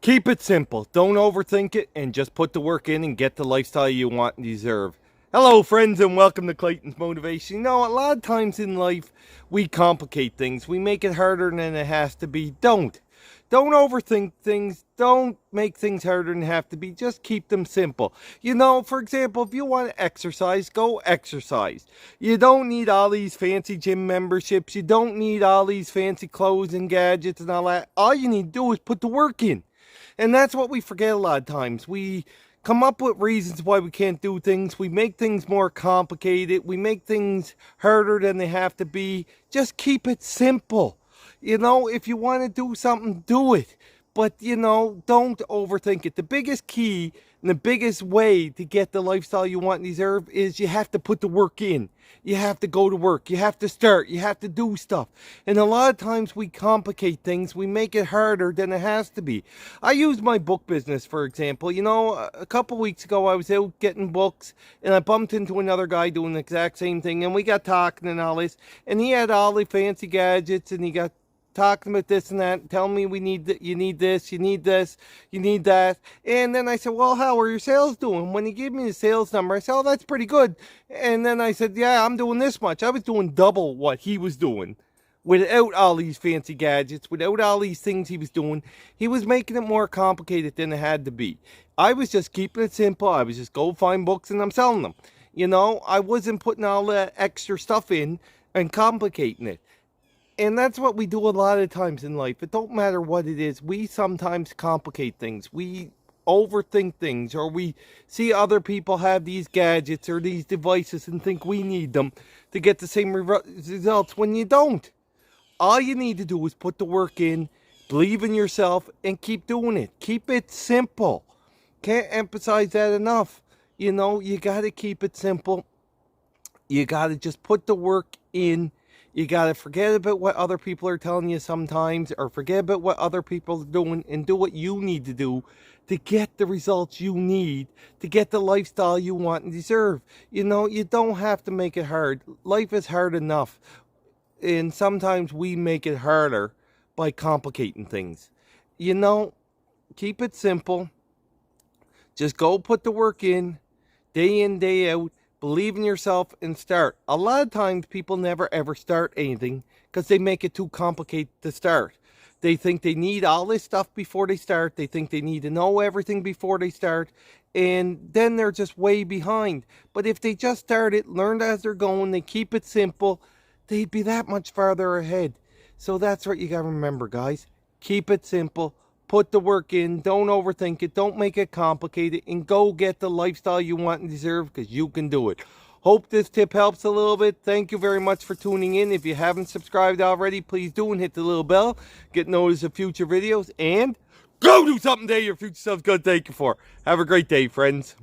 Keep it simple. Don't overthink it and just put the work in and get the lifestyle you want and deserve. Hello, friends, and welcome to Clayton's Motivation. You know, a lot of times in life, we complicate things. We make it harder than it has to be. Don't overthink things. Don't make things harder than they have to be. Just keep them simple. You know, for example, if you want to exercise, go exercise. You don't need all these fancy gym memberships. You don't need all these fancy clothes and gadgets and all that. All you need to do is put the work in. And that's what we forget a lot of times. We come up with reasons why we can't do things. We make things more complicated. We make things harder than they have to be. Just keep it simple. You know, if you want to do something, do it. But, you know, don't overthink it. The biggest key and the biggest way to get the lifestyle you want and deserve is you have to put the work in. You have to go to work. You have to start. You have to do stuff. And a lot of times we complicate things. We make it harder than it has to be. I use my book business, for example. You know, a couple weeks ago I was out getting books and I bumped into another guy doing the exact same thing. And we got talking and all this. And he had all the fancy gadgets and he got talking about this and that, telling me you need this, you need this, you need that. And then I said, well, how are your sales doing? When he gave me the sales number, I said, oh, that's pretty good. And then I said, yeah, I'm doing this much. I was doing double what he was doing without all these fancy gadgets, without all these things he was doing. He was making it more complicated than it had to be. I was just keeping it simple. I was just go find books and I'm selling them. You know, I wasn't putting all that extra stuff in and complicating it. And that's what we do a lot of times in life. It don't matter what it is. We sometimes complicate things. We overthink things, or we see other people have these gadgets or these devices and think we need them to get the same results when you don't. All you need to do is put the work in, believe in yourself, and keep doing it. Keep it simple. Can't emphasize that enough. You know, you got to keep it simple. You got to just put the work in. You got to forget about what other people are telling you sometimes, or forget about what other people are doing and do what you need to do to get the results you need, to get the lifestyle you want and deserve. You know, you don't have to make it hard. Life is hard enough. And sometimes we make it harder by complicating things. You know, keep it simple. Just go put the work in day out. Believe in yourself and start. A lot of times people never ever start anything because they make it too complicated to start. They think they need all this stuff before they start. They think they need to know everything before they start. And then they're just way behind. But if they just start it, learned as they're going, they keep it simple, they'd be that much farther ahead. So that's what you got to remember, guys. Keep it simple. Put the work in. Don't overthink it. Don't make it complicated. And go get the lifestyle you want and deserve, because you can do it. Hope this tip helps a little bit. Thank you very much for tuning in. If you haven't subscribed already, please do, and hit the little bell. Get notice of future videos. And go do something today your future self's going to thank you for. Have a great day, friends.